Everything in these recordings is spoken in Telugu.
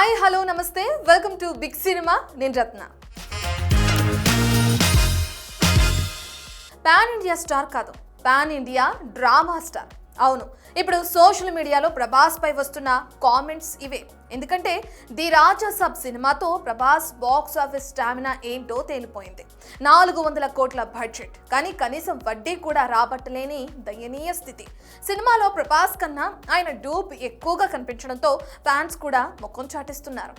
హాయ్ హలో నమస్తే వెల్కమ్ టు బిగ్ సినిమా. నేను రత్న. పాన్ ఇండియా స్టార్ కాదు, పాన్ ఇండియా డ్రామా స్టార్. అవును, ఇప్పుడు సోషల్ మీడియాలో ప్రభాస్ పై వస్తున్న కామెంట్స్ ఇవే. ఎందుకంటే ది రాజా సబ్ సినిమాతో ప్రభాస్ బాక్స్ ఆఫీస్ స్టామినా ఏంటో తేలిపోయింది. 400 కోట్ల బడ్జెట్, కానీ కనీసం వడ్డీ కూడా రాబట్టలేని దయనీయ స్థితి. సినిమాలో ప్రభాస్ కన్నా ఆయన డూప్ ఎక్కువగా కనిపించడంతో ఫ్యాన్స్ కూడా ముఖం చాటిస్తున్నారు.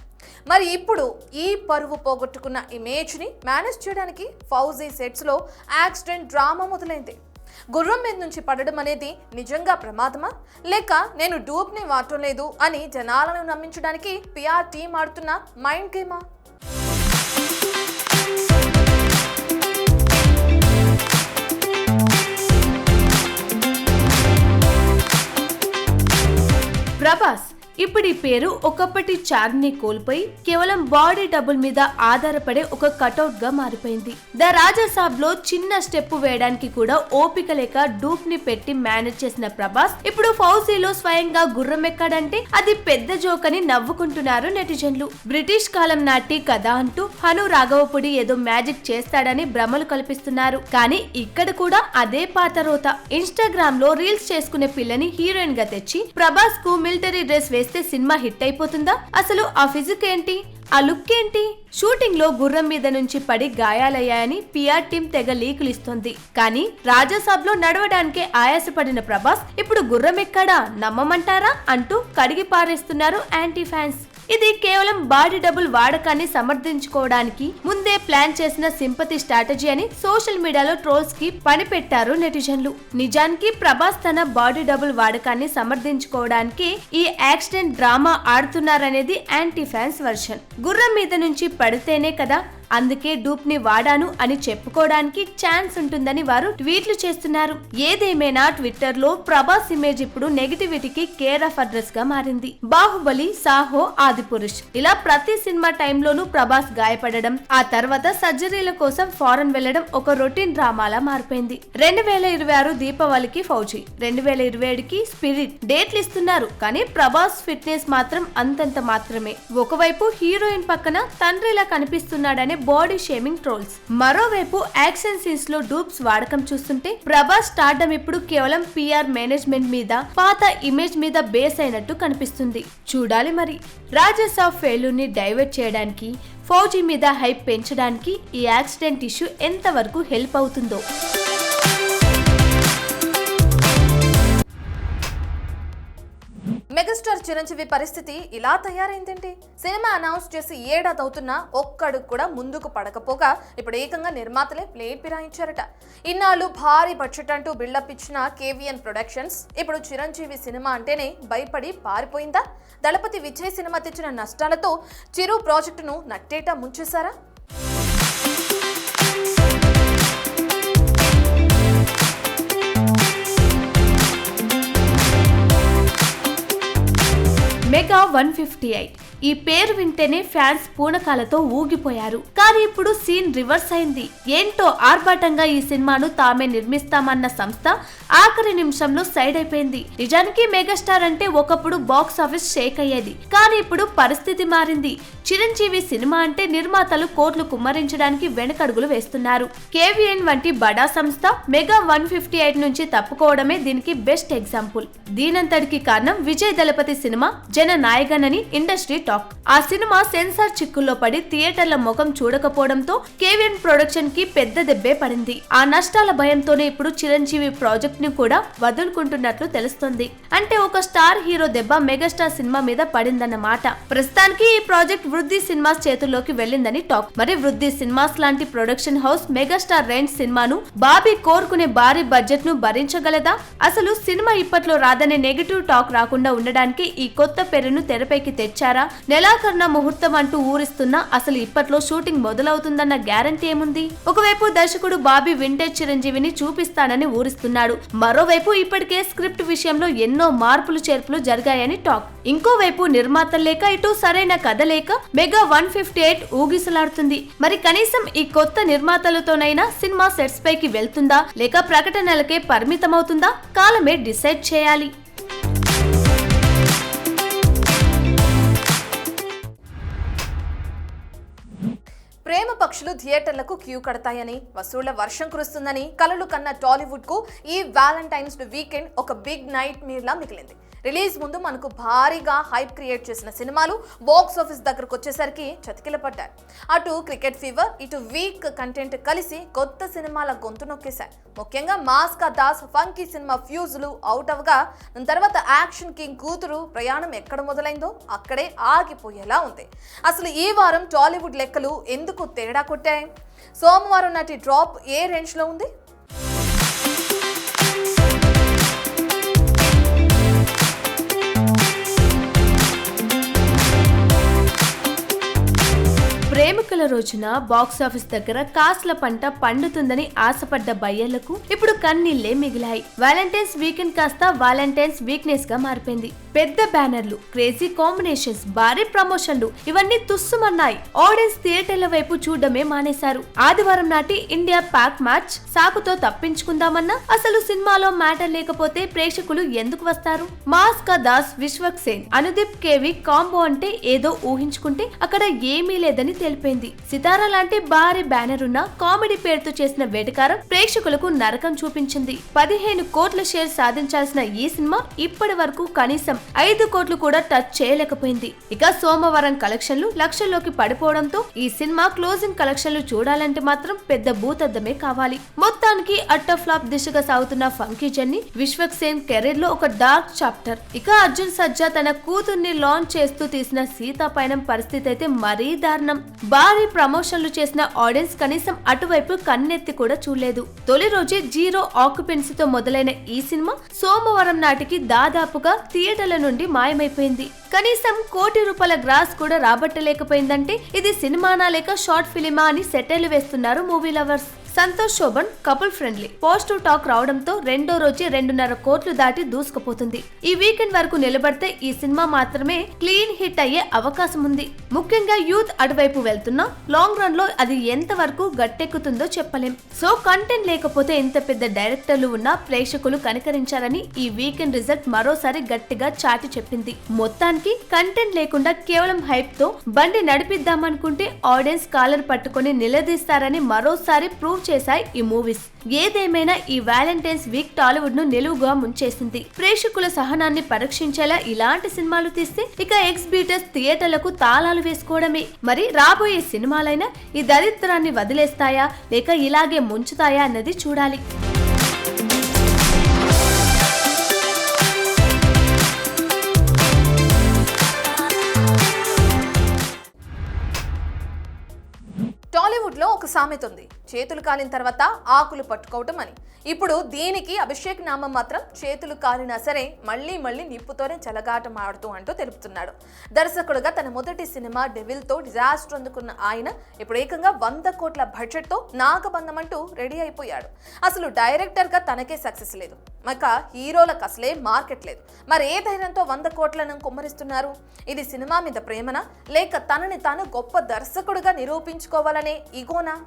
మరి ఇప్పుడు ఈ పరువు పోగొట్టుకున్న ఇమేజ్ని మేనేజ్ చేయడానికి ఫౌజీ సెట్స్లో యాక్సిడెంట్ డ్రామా మొదలైంది. గుర్రం మీద నుంచి పడడం అనేది నిజంగా ప్రమాదమా, లేక నేను డూప్ని వాడటం లేదు అని జనాలను నమ్మించడానికి పిఆర్ టీం ఆడుతున్న మైండ్ గేమా? ప్రభాస్ ఇప్పుడు ఈ పేరు ఒకప్పటి చార్ని కోల్పోయి కేవలం బాడీ డబుల్ మీద ఆధారపడే ఒక కటౌట్ గా మారిపోయింది. ద రాజా సాబ్ లో చిన్న స్టెప్ వేయడానికి కూడా ఓపిక లేక డూప్ ని పెట్టి మేనేజ్ చేసిన ప్రభాస్ ఇప్పుడు ఫౌజీలో స్వయంగా గుర్రం ఎక్కాడంటే అది పెద్ద జోక్ అని నవ్వుకుంటున్నారు నెటిజన్లు. బ్రిటిష్ కాలం నాటి కథ అంటూ హను రాఘవపుడి ఏదో మ్యాజిక్ చేస్తాడని భ్రమలు కల్పిస్తున్నారు. కానీ ఇక్కడ కూడా అదే పాత రోత. ఇన్స్టాగ్రామ్ లో రీల్స్ చేసుకునే పిల్లని హీరోయిన్ గా తెచ్చి ప్రభాస్ కు మిలిటరీ డ్రెస్ వేస్తే సినిమా హిట్ అయిపోతుందా? అసలు ఆ ఫిజిక్ ఏంటి, ఆ లుక్ ఏంటి? షూటింగ్ లో గుర్రం మీద నుంచి పడి గాయాలయ్యాయని పిఆర్ టీం తెగ లీకులు ఇస్తోంది. కానీ రాజాసాబ్ లో నడవడానికే ఆయాసపడిన ప్రభాస్ ఇప్పుడు గుర్రం ఎక్కాడా నమ్మమంటారా అంటూ కడిగి పారేస్తున్నారు యాంటీ ఫ్యాన్స్. ఇది కేవలం బాడీ డబుల్ వాడకాన్ని సమర్థించుకోవడానికి ముందే ప్లాన్ చేసిన సింపతి స్ట్రాటజీ అని సోషల్ మీడియాలో ట్రోల్స్ కి పని పెట్టారు నెటిజన్లు. నిజానికి ప్రభాస్ తన బాడీ డబుల్ వాడకాన్ని సమర్థించుకోవడానికి ఈ యాక్సిడెంట్ డ్రామా ఆడుతున్నారనేది యాంటీ ఫ్యాన్స్ వర్షన్. గుర్రం మీద నుంచి పడితేనే కదా అందుకే డూప్ ని వాడాను అని చెప్పుకోవడానికి ఛాన్స్ ఉంటుందని వారు ట్వీట్లు చేస్తున్నారు. ఏదేమైనా ట్విట్టర్ లో ప్రభాస్ ఇమేజ్ ఇప్పుడు నెగిటివిటీకి కేర్ ఆఫ్ అడ్రస్ గా మారింది. బాహుబలి, సాహో, ఆదిపురుష్ ఇలా ప్రతి సినిమా టైంలోనూ ప్రభాస్ గాయపడడం, ఆ తర్వాత సర్జరీల కోసం ఫారెన్ వెళ్లడం ఒక రొటీన్ డ్రామాలా మారిపోయింది. 2026 దీపావళికి ఫౌజీ, 2027కి స్పిరిట్ డేట్లు ఇస్తున్నారు. కానీ ప్రభాస్ ఫిట్నెస్ మాత్రం అంతంత మాత్రమే. ఒకవైపు హీరోయిన్ పక్కన తండ్రిలా కనిపిస్తున్నాడనే బాడీ షేమింగ్ ట్రోల్స్, మరోవైపు యాక్షన్ సీన్స్ లో డూప్స్ వాడకం చూస్తుంటే ప్రభాస్ స్టార్డమ్ ఇప్పుడు కేవలం పిఆర్ మేనేజ్మెంట్ మీద, పాత ఇమేజ్ మీద బేస్ అయినట్టు కనిపిస్తుంది. చూడాలి మరి రాజా సాబ్ ఫెయిల్యూర్ ని డైవర్ట్ చేయడానికి, ఫౌజీ మీద హైప్ పెంచడానికి ఈ యాక్సిడెంట్ ఇష్యూ ఎంత వరకు హెల్ప్ అవుతుందో. మెగాస్టార్ చిరంజీవి పరిస్థితి ఇలా తయారైందేంటి? సినిమా అనౌన్స్ చేసి ఏడాది అవుతున్నా ఒక్కడుగు కూడా ముందుకు పడకపోగా ఇప్పుడు ఏకంగా నిర్మాతలే ప్లేట్ పిరాయించారట. ఇన్నాళ్ళు భారీ బడ్జెట్ అంటూ బిల్డప్ ఇచ్చిన కేవీఎన్ ప్రొడక్షన్స్ ఇప్పుడు చిరంజీవి సినిమా అంటేనే భయపడి పారిపోయిందా? దళపతి విజయ్ సినిమా తెచ్చిన నష్టాలతో చిరు ప్రాజెక్టును నట్టేటా ముంచేశారా? మెగా 158 ఈ పేరు వింటేనే ఫ్యాన్స్ పూనకాలతో ఊగిపోయారు. కానీ ఇప్పుడు సీన్ రివర్స్ అయింది. ఏంటో ఆర్భాటంగా ఈ సినిమాను తామే నిర్మిస్తామన్న సంస్థ ఆఖరి నిమిషంలో సైడ్ అయిపోయింది. నిజానికి మెగాస్టార్ అంటే ఒకప్పుడు బాక్స్ ఆఫీస్ షేక్ అయ్యేది. కానీ ఇప్పుడు పరిస్థితి మారింది. చిరంజీవి సినిమా అంటే నిర్మాతలు కోట్లు కుమ్మరించడానికి వెనకడుగులు వేస్తున్నారు. కేవీఎన్ వంటి బడా సంస్థ మెగా 158 నుంచి తప్పుకోవడమే దీనికి బెస్ట్ ఎగ్జాంపుల్. దీనంతటికి కారణం విజయ్ దళపతి సినిమా జననాయగన్ అని ఇండస్ట్రీ టాక్. ఆ సినిమా సెన్సార్ చిక్కుల్లో పడి థియేటర్ల ముఖం చూడకపోవడంతో కేవీఎన్ ప్రొడక్షన్ కి పెద్ద దెబ్బే పడింది. ఆ నష్టాల భయంతోనే ఇప్పుడు చిరంజీవి ప్రాజెక్ట్ ని కూడా వదులుకుంటున్నట్లు తెలుస్తుంది. అంటే ఒక స్టార్ హీరో దెబ్బ మెగాస్టార్ సినిమా మీద పడిందన్నమాట. ప్రస్తుతానికి ఈ ప్రాజెక్ట్ వృద్ధి సినిమాస్ చేతుల్లోకి వెళ్ళిందని టాక్. మరి వృద్ధి సినిమాస్ లాంటి ప్రొడక్షన్ హౌస్ మెగాస్టార్ రేంజ్ సినిమాను, బాబీ కోరుకునే భారీ బడ్జెట్ ను భరించగలదా? అసలు సినిమా ఇప్పట్లో రాదనే నెగటివ్ టాక్ రాకుండా ఉండడానికి ఈ కొత్త పేరును తెరపైకి తెచ్చారా? నెలాఖరున ముహూర్తం అంటూ ఊరిస్తున్నా అసలు ఇప్పట్లో షూటింగ్ మొదలవుతుందన్న గ్యారంటీ ఏముంది? ఒకవైపు దర్శకుడు బాబీ వింటేజ్ చిరంజీవిని చూపిస్తానని ఊరిస్తున్నాడు. మరోవైపు ఇప్పటికే స్క్రిప్ట్ విషయంలో ఎన్నో మార్పులు చేర్పులు జరిగాయని టాక్. ఇంకోవైపు నిర్మాతలు లేక, ఇటు సరైన కథ లేక మెగా 158 ఊగిసలాడుతుంది. మరి కనీసం ఈ కొత్త నిర్మాతలతోనైనా సినిమా సెట్స్ పైకి వెళ్తుందా, లేక ప్రకటనలకే పరిమితమవుతుందా? కాలమే డిసైడ్ చేయాలి. ప్రేమ పక్షులు థియేటర్లకు క్యూ కడతాయని, వసూళ్ల వర్షం కురుస్తుందని కలలు కన్న టాలీవుడ్ కు ఈ వ్యాలంటైన్స్ డే వీకెండ్ ఒక బిగ్ నైట్ మీర్లా మిగిలింది. రిలీజ్ ముందు మనకు భారీగా హైప్ క్రియేట్ చేసిన సినిమాలు బాక్స్ ఆఫీస్ దగ్గరకు వచ్చేసరికి చతికిలపడ్డాయి. అటు క్రికెట్ ఫీవర్, ఇటు వీక్ కంటెంట్ కలిసి కొత్త సినిమాల గొంతు నొక్కేశాయి. ముఖ్యంగా మాస్ కా దాస్ ఫంకీ సినిమా ఫ్యూజులు అవుట్ అవగా దాని తర్వాత యాక్షన్ కింగ్ కూతురు ప్రయాణం ఎక్కడ మొదలైందో అక్కడే ఆగిపోయేలా ఉంది. అసలు ఈ వారం టాలీవుడ్ లెక్కలు ఎందుకు తేడా కొట్టాయి? సోమవారం నాటి డ్రాప్ ఏ రేంజ్ లో ఉంది? ప్రేమికుల రోజున బాక్స్ ఆఫీస్ దగ్గర కాస్ల పంట పండుతుందని ఆశపడ్డ బయ్యర్లకు ఇప్పుడు కన్నీళ్లే మిగిలాయి. వ్యాలంటైన్స్ వీకెండ్ కాస్త వ్యాలంటైన్స్ వీక్నెస్ గా మారిపోయింది. పెద్ద బ్యానర్లు, క్రేజీ కాంబినేషన్స్, భారీ ప్రమోషన్లు ఇవన్నీ తుస్సుమన్నాయి. ఆడియన్స్ థియేటర్ల వైపు చూడడమే మానేశారు. ఆదివారం నాటి ఇండియా పాక్ మ్యాచ్ సాకుతో తప్పించుకుందామన్నా అసలు సినిమాలో మ్యాటర్ లేకపోతే ప్రేక్షకులు ఎందుకు వస్తారు? మాస్ కా దాస్, విశ్వక్ సేన్, అనుదీప్ కేవి కాంబో అంటే ఏదో ఊహించుకుంటే అక్కడ ఏమీ లేదని తెలిపింది. సితారా లాంటి భారీ బ్యానర్ ఉన్న కామెడీ పేరుతో చేసిన వేటకారం ప్రేక్షకులకు నరకం చూపించింది. 15 కోట్ల షేర్ సాధించాల్సిన ఈ సినిమా ఇప్పటి వరకు కనీసం 5 కోట్లు కూడా టచ్ చేయలేకపోయింది. ఇక సోమవారం కలెక్షన్లు లక్షల్లోకి పడిపోవడంతో ఈ సినిమా క్లోజింగ్ కలెక్షన్లు చూడాలంటే మాత్రం పెద్ద భూతద్దమే కావాలి. మొత్తానికి అట్టర్ ఫ్లాప్ దిశగా సాగుతున్న funky journey Vishwak Sen career లో ఒక డార్క్ చాప్టర్. ఇక అర్జున్ సజ్జా తన కూతుర్ని లాంచ్ చేస్తూ తీసిన సీతా పయనం పరిస్థితి అయితే మరీ దారుణం. భారీ ప్రమోషన్లు చేసిన ఆడియన్స్ కనీసం అటువైపు కన్నెత్తి కూడా చూడలేదు. తొలి రోజే 0 ఆక్యుపెన్సీతో మొదలైన ఈ సినిమా సోమవారం నాటికి దాదాపుగా థియేటర్ల నుండి మాయమైపోయింది. కనీసం ₹1 కోటి గ్రాస్ కూడా రాబట్టలేకపోయిందంటే ఇది సినిమానా లేక షార్ట్ ఫిలిమా అని సెటైర్లు వేస్తున్నారు movie lovers. Santosh Sobhan couple friendly positive talk రావడంతో రెండో రోజే 2.5 కోట్లు దాటి దూసుకుపోతుంది. ఈ వీకెండ్ వరకు నిలబడితే ఈ సినిమా మాత్రమే క్లీన్ హిట్ అయ్యే అవకాశం ఉంది. ముఖ్యంగా యూత్ అటువైపు వెళ్తున్నా లాంగ్ రన్ లో అది ఎంత వరకు గట్టెక్కుతుందో చెప్పలేం. సో కంటెంట్ లేకపోతే ఇంత పెద్ద డైరెక్టర్లు ఉన్నా ప్రేక్షకులు కనికరించారని ఈ వీకెండ్ రిజల్ట్ మరోసారి గట్టిగా చాటి చెప్పింది. మొత్తానికి కంటెంట్ లేకుండా కేవలం హైప్ తో బండి నడిపిద్దామనుకుంటే ఆడియన్స్ కాలర్ పట్టుకొని నిలదీస్తారని మరోసారి ప్రూవ్ చేశాయి ఈ మూవీస్. ఏదేమైనా ఈ వ్యాలంటైన్స్ వీక్ టాలీవుడ్ ను నిలువుగా ముంచేసింది. ప్రేక్షకుల సహనాన్ని పరీక్షించేలా ఇలాంటి సినిమాలు తీస్తే ఇక ఎక్స్ బీటర్స్ థియేటర్లకు తాళాలు వేసుకోవడమే. మరి రాబోయే సినిమాలైనా ఈ దరిద్రాన్ని వదిలేస్తాయా లేక ఇలాగే ముంచుతాయా అన్నది చూడాలి. టాలీవుడ్ లో ఒక సామెత ఉంది, చేతులు కాలిన తర్వాత ఆకులు పట్టుకోవటం అని. ఇప్పుడు దీనికి అభిషేక్ నామం మాత్రం చేతులు కాలినా సరే మళ్ళీ నిప్పుతోనే చెలగాటం ఆడుతూ అంటూ తెలుపుతున్నాడు. దర్శకుడుగా తన మొదటి సినిమా డెవిల్ తో డిజాస్టర్ అందుకున్న ఆయన ఇప్పుడు ఏకంగా 100 కోట్ల బడ్జెట్ తో నాగబంధం అంటూ రెడీ అయిపోయాడు. అసలు డైరెక్టర్ గా తనకే సక్సెస్ లేదు, మక హీరోలకు అసలే మార్కెట్ లేదు. మరి ఏ ధైర్యంతో 100 కోట్లను కుమ్మరిస్తున్నారు? ఇది సినిమా మీద ప్రేమనా లేక తనని తాను గొప్ప దర్శకుడుగా నిరూపించుకోవాలనే ఈగోనా?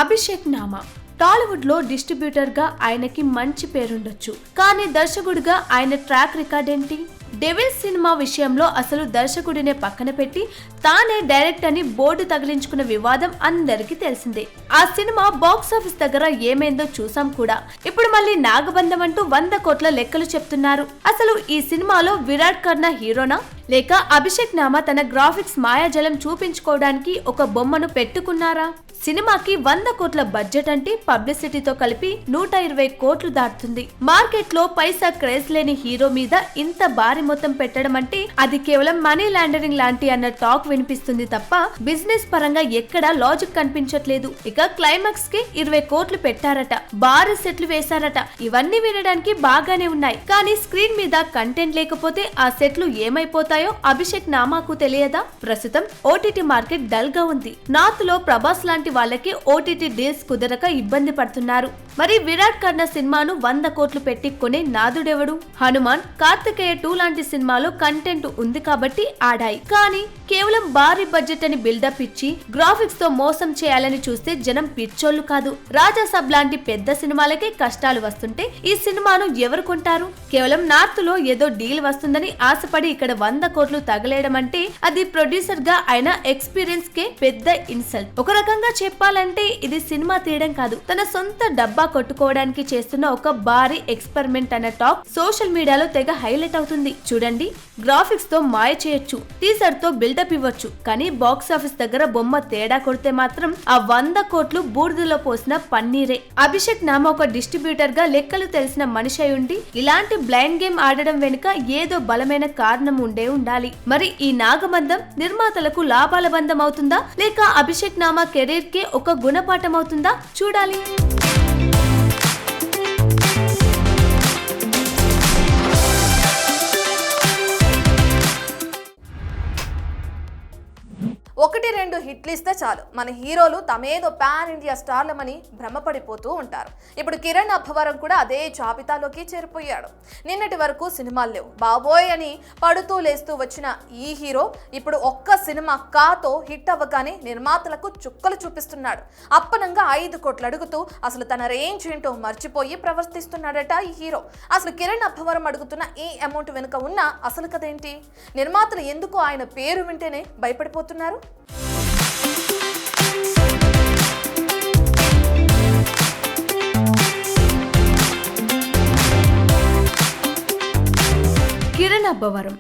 అభిషేక్ నామా టాలీవుడ్ లో డిస్ట్రిబ్యూటర్ గా ఆయనకి మంచి పేరుండొచ్చు, కానీ దర్శకుడిగా ఆయన ట్రాక్ రికార్డ్ ఏంటి? డెవిల్ సినిమా విషయంలో అసలు దర్శకుడినే పక్కన పెట్టి తానే డైరెక్ట్ అని బోర్డు తగిలించుకున్న వివాదం అందరికీ తెలిసిందే. ఆ సినిమా బాక్స్ ఆఫీస్ దగ్గర ఏమైందో చూసాం కూడా. ఇప్పుడు మళ్ళీ నాగబంధం అంటూ 100 కోట్ల లెక్కలు చెప్తున్నారు. అసలు ఈ సినిమాలో విరాట్ కర్ణ హీరోనా లేక అభిషేక్ నామా తన గ్రాఫిక్స్ మాయాజలం చూపించుకోవడానికి ఒక బొమ్మను పెట్టుకున్నారా? సినిమాకి 100 కోట్ల బడ్జెట్ అంటే పబ్లిసిటీతో కలిపి 120 కోట్లు దాటుతుంది. మార్కెట్ లో పైసా క్రేజ్ లేని హీరో మీద ఇంత భారీ మొత్తం పెట్టడం అంటే అది కేవలం మనీ లాండరింగ్ లాంటి అన్న టాక్ వినిపిస్తుంది తప్ప బిజినెస్ పరంగా ఎక్కడా లాజిక్ కనిపించట్లేదు. ఇక క్లైమాక్స్ కి 20 కోట్లు పెట్టారట, భారీ సెట్లు వేశారట. ఇవన్నీ వినడానికి బాగానే ఉన్నాయి, కానీ స్క్రీన్ మీద కంటెంట్ లేకపోతే ఆ సెట్లు ఏమైపోతాయో అభిషేక్ నామాకు తెలియదా? ప్రస్తుతం ఓటీటీ మార్కెట్ డల్ గా ఉంది. నార్త్ లో ప్రభాస్ లాంటి వాళ్ళకి ఓటీటీ డీల్స్ కుదరక ఇబ్బంది పడుతున్నారు. మరి విరాట్ కర్ణ సినిమాను 100 కోట్లు పెట్టి కొనే నాదుడెవడు? హనుమాన్, కార్తికేయ 2 లాంటి సినిమాలో కంటెంట్ ఉంది కాబట్టి ఆడాయి. కానీ కేవలం భారీ బడ్జెట్ అని బిల్డప్ ఇచ్చి గ్రాఫిక్స్ తో మోసం చేయాలని చూస్తే జనం పిచ్చోళ్లు కాదు. రాజాసాబ్ లాంటి పెద్ద సినిమాలకే కష్టాలు వస్తుంటే ఈ సినిమాను ఎవరు కొంటారు? కేవలం నార్త్ లో ఏదో డీల్ వస్తుందని ఆశపడి ఇక్కడ 100 కోట్లు తగలేయడం అంటే అది ప్రొడ్యూసర్ గా ఆయన ఎక్స్పీరియన్స్ కే పెద్ద ఇన్సల్ట్. ఒక రకంగా చెప్పాలంటే ఇది సినిమా తీయడం కాదు, తన సొంత డబ్బా కొట్టుకోవడానికి చేస్తున్న ఒక భారీ ఎక్స్పెరిమెంట్ అన్న టాక్ సోషల్ మీడియాలో తెగ హైలైట్ అవుతుంది. చూడండి, గ్రాఫిక్స్ తో మాయ చేయొచ్చు, టీజర్ తో బిల్డప్ ఇవ్వచ్చు, కానీ బాక్స్ ఆఫీస్ దగ్గర బొమ్మ తేడా కొడితే మాత్రం ఆ 100 కోట్లు బూడిదలో పోసిన పన్నీరే. అభిషేక్ నామ ఒక డిస్ట్రిబ్యూటర్ గా లెక్కలు తెలిసిన మనిషి అయి ఉండి ఇలాంటి బ్లైండ్ గేమ్ ఆడడం వెనుక ఏదో బలమైన కారణం ఉండాలి. మరి ఈ నాగబంధం నిర్మాతలకు లాభాల బంధం అవుతుందా, లేక అభిషేక్ నామా కెరీర్ కే ఒక గుణపాఠం అవుతుందా? చూడాలి. ఒకటి రెండు హిట్లు ఇస్తే చాలు మన హీరోలు తమేదో పాన్ ఇండియా స్టార్లమని భ్రమపడిపోతూ ఉంటారు. ఇప్పుడు కిరణ్ అబ్బవరం కూడా అదే జాబితాలోకి చేరిపోయాడు. నిన్నటి వరకు సినిమాలు లేవు బాబోయ్ అని పడుతూ లేస్తూ వచ్చిన ఈ హీరో ఇప్పుడు ఒక్క సినిమా కాతో హిట్ అవ్వగానే నిర్మాతలకు చుక్కలు చూపిస్తున్నాడు. అప్పనంగా 5 కోట్లు అడుగుతూ అసలు తన రేంజ్ ఏంటో మర్చిపోయి ప్రవర్తిస్తున్నాడట ఈ హీరో. అసలు కిరణ్ అబ్బవరం అడుగుతున్న ఈ అమౌంట్ వెనుక ఉన్న అసలు కదేంటి? నిర్మాతలు ఎందుకు ఆయన పేరు వింటేనే భయపడిపోతున్నారు? కిరణ్ అబ్బవరం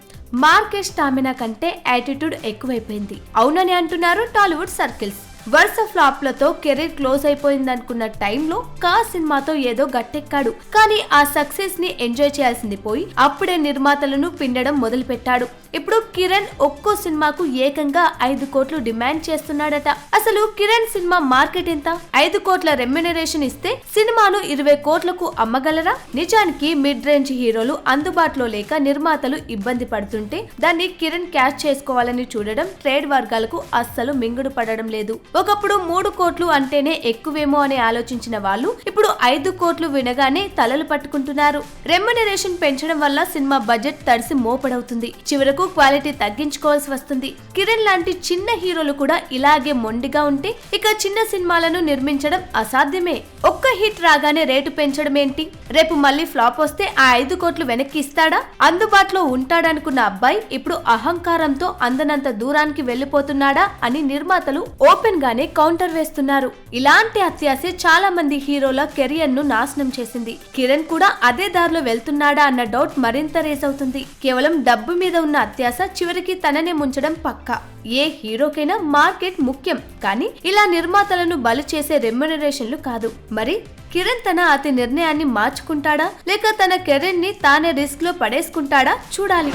మార్కెట్ స్టామినా కంటే యాటిట్యూడ్ ఎక్కువైపోయింది అవునని అంటున్నారు టాలీవుడ్ సర్కిల్స్. వరుస ఫ్లాప్లతో కెరీర్ క్లోజ్ అయిపోయిందనుకున్న టైంలో కా సినిమాతో ఏదో గట్టెక్కాడు. కానీ ఆ సక్సెస్ ని ఎంజాయ్ చేయాల్సింది పోయి అప్పుడే నిర్మాతలను పిండడం మొదలు పెట్టాడు. ఇప్పుడు కిరణ్ ఒక్కో సినిమాకు ఏకంగా 5 కోట్లు డిమాండ్ చేస్తున్నాడట. అసలు కిరణ్ సినిమా మార్కెట్ ఎంత? 5 కోట్ల రెమ్యునరేషన్ ఇస్తే సినిమాను 20 కోట్లకు అమ్మగలరా? నిజానికి మిడ్ రేంజ్ హీరోలు అందుబాటులో లేక నిర్మాతలు ఇబ్బంది పడుతుంటే దాన్ని కిరణ్ క్యాచ్ చేసుకోవాలని చూడడం ట్రేడ్ వర్గాలకు అస్సలు మింగుడు పడడం లేదు. ఒకప్పుడు 3 కోట్లు అంటేనే ఎక్కువేమో అని ఆలోచించిన వాళ్ళు ఇప్పుడు 5 కోట్లు వినగానే తలలు పట్టుకుంటున్నారు. రెమ్యునరేషన్ పెంచడం వల్ల సినిమా బడ్జెట్ తడిసి మోపడవుతుంది, చివరకు క్వాలిటీ తగ్గించుకోవాల్సి వస్తుంది. కిరణ్ లాంటి చిన్న హీరోలు కూడా ఇలాగే మొండిగా ఉంటే ఇక చిన్న సినిమాలను నిర్మించడం అసాధ్యమే. ఒక్క హిట్ రాగానే రేటు పెంచడం ఏంటి? రేపు మళ్ళీ ఫ్లాప్ వస్తే ఆ 5 కోట్లు వెనక్కి ఇస్తాడా? అందుబాటులో ఉంటాడనుకున్న అబ్బాయి ఇప్పుడు అహంకారంతో అందనంత దూరానికి వెళ్లిపోతున్నాడా అని నిర్మాతలు ఓపెన్ గానే కౌంటర్ వేస్తున్నారు. ఇలాంటి అత్యాశ చాలా మంది హీరోల కెరియర్ ను నాశనం చేసింది. కిరణ్ కూడా అదే దారిలో వెళ్తున్నాడా అన్న డౌట్ మరింత రేస్ అవుతుంది. కేవలం డబ్బు మీద ఉన్న అత్యాశ చివరికి తననే ముంచడం పక్కా. ఏ హీరోకైనా మార్కెట్ ముఖ్యం, కానీ ఇలా నిర్మాతలను బలి చేసే రెమ్యునరేషన్లు కాదు. మరి కిరణ్ తన అతి నిర్ణయాన్ని మార్చుకుంటాడా, లేక తన కెరీర్ ని తానే రిస్క్ లో పడేసుకుంటాడా? చూడాలి.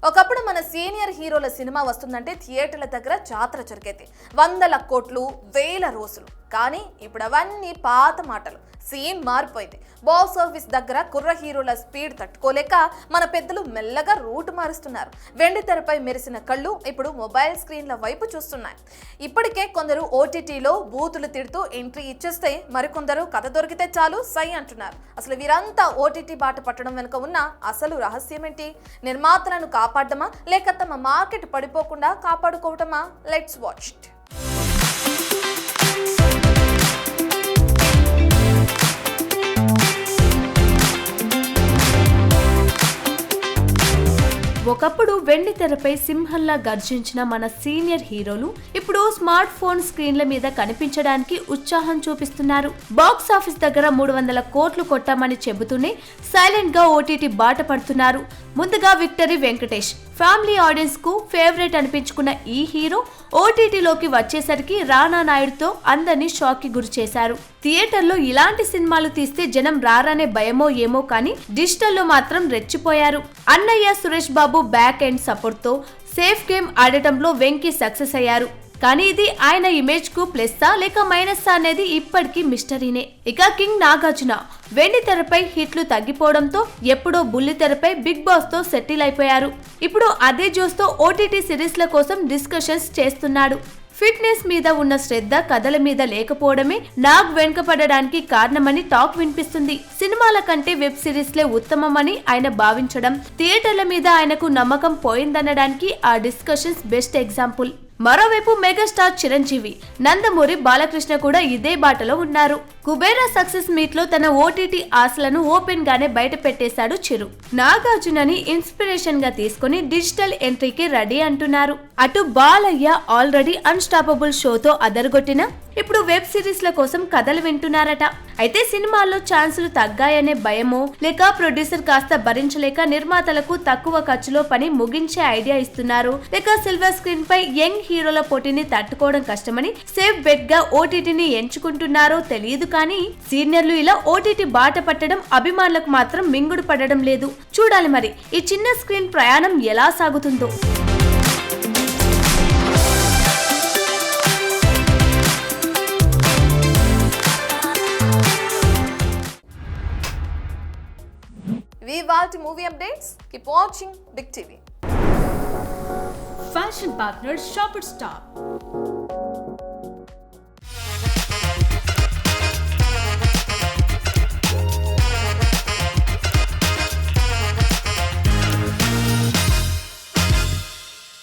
ఒకప్పుడు మన సీనియర్ హీరోల సినిమా వస్తుందంటే థియేటర్ల దగ్గర జాతర జరిగేది. 100 కోట్లు, 1000 రోజులు. కానీ ఇప్పుడు అవన్నీ పాత మాటలు. సీన్ మారిపోయింది. బాక్స్ ఆఫీస్ దగ్గర కుర్ర హీరోల స్పీడ్ తట్టుకోలేక మన పెద్దలు మెల్లగా రూట్ మారుస్తున్నారు. వెండి తెరపై మెరిసిన కళ్ళు ఇప్పుడు మొబైల్ స్క్రీన్ల వైపు చూస్తున్నాయి. ఇప్పటికే కొందరు ఓటీటీలో బూతులు తిడుతూ ఎంట్రీ ఇచ్చేస్తే మరికొందరు కథ దొరికితే చాలు సై అంటున్నారు. అసలు వీరంతా ఓటీటీ బాట పట్టడం వెనుక ఉన్న అసలు రహస్యం ఏంటి? నిర్మాతలను కాపాడమా, లేక తమ మార్కెట్ పడిపోకుండా కాపాడుకోవటమా? Let's watch it. ఒకప్పుడు వెండి తెరపై సింహంలా గర్జించిన మన సీనియర్ హీరోలు ఇప్పుడు స్మార్ట్ ఫోన్ స్క్రీన్ల మీద కనిపించడానికి ఉత్సాహం చూపిస్తున్నారు. బాక్స్ ఆఫీస్ దగ్గర 300 కోట్లు కొట్టామని చెబుతూనే సైలెంట్ గా ఓటీటీ బాట పడుతున్నారు. ముందుగా విక్టరీ వెంకటేష్ ఫ్యామిలీ ఆడియన్స్ కు ఫేవరెట్ అనిపించుకున్న ఈ హీరో ఓటీటీలోకి వచ్చేసరికి రానా నాయుడుతో అందరినీ షాక్ కి గురి చేశారు. థియేటర్లో ఇలాంటి సినిమాలు తీస్తే జనం రారానే భయమో ఏమో కానీ డిజిటల్లో మాత్రం రెచ్చిపోయారు. అన్నయ్య Suresh Babu back end support తో సేఫ్ గేమ్ ఆడటంలో వెంకీ సక్సెస్ అయ్యారు. కానీ ఇది ఆయన ఇమేజ్ కు ప్లస్సా లేక మైనస్సా అనేది ఇప్పటికీ మిస్టరీనే. ఇక కింగ్ నాగార్జున వెండి తెరపై హిట్లు తగ్గిపోవడంతో ఎప్పుడో బుల్లి తెరపై బిగ్ బాస్ తో సెటిల్ అయిపోయారు. ఇప్పుడు అదే జోస్ తో ఓటీటీ సిరీస్ల కోసం డిస్కషన్స్ చేస్తున్నాడు. ఫిట్నెస్ మీద ఉన్న శ్రద్ధ కథల మీద లేకపోవడమే నాగ్ వెనుకపడడానికి కారణమని టాక్ వినిపిస్తుంది. సినిమాల కంటే వెబ్ సిరీస్లే ఉత్తమమని ఆయన భావించడం, థియేటర్ల మీద ఆయనకు నమ్మకం పోయిందనడానికి ఆ డిస్కషన్స్ బెస్ట్ ఎగ్జాంపుల్. మరోవైపు మెగాస్టార్ చిరంజీవి, నందమూరి బాలకృష్ణ కూడా ఇదే బాటలో ఉన్నారు. కుబేరా సక్సెస్ మీట్ లో తన ఓటీటీ ఆశలను ఓపెన్ గానే బయట పెట్టేశాడు చిరు. నాగార్జునని ఇన్స్పిరేషన్ గా తీసుకుని డిజిటల్ ఎంట్రీకి రెడీ అంటున్నారు. అటు బాలయ్య ఆల్రెడీ అన్స్టాపబుల్ షోతో అదరగొట్టిన ఇప్పుడు వెబ్ సిరీస్ల కోసం కథలు వింటున్నారట. అయితే సినిమాల్లో ఛాన్సులు తగ్గాయనే భయమో లేక ప్రొడ్యూసర్ కాస్త భరించలేక నిర్మాతలకు తక్కువ ఖర్చులో పని ముగించే ఐడియా ఇస్తున్నారు, లేక సిల్వర్ స్క్రీన్ పై యంగ్ హీరోల పోటీని తట్టుకోవడం కష్టమని సేఫ్ బెట్ గా ఓటీటీని ఎంచుకుంటున్నారో తెలియదు. కానీ సీనియర్లు ఇలా ఓటీటీ బాట పట్టడం అభిమానులకు మాత్రం మింగుడు పడడం లేదు. చూడాలి మరి ఈ చిన్న స్క్రీన్ ప్రయాణం ఎలా సాగుతుందో. Vivaldi movie updates. Keep watching Big TV. Fashion partner Shoppers Stop.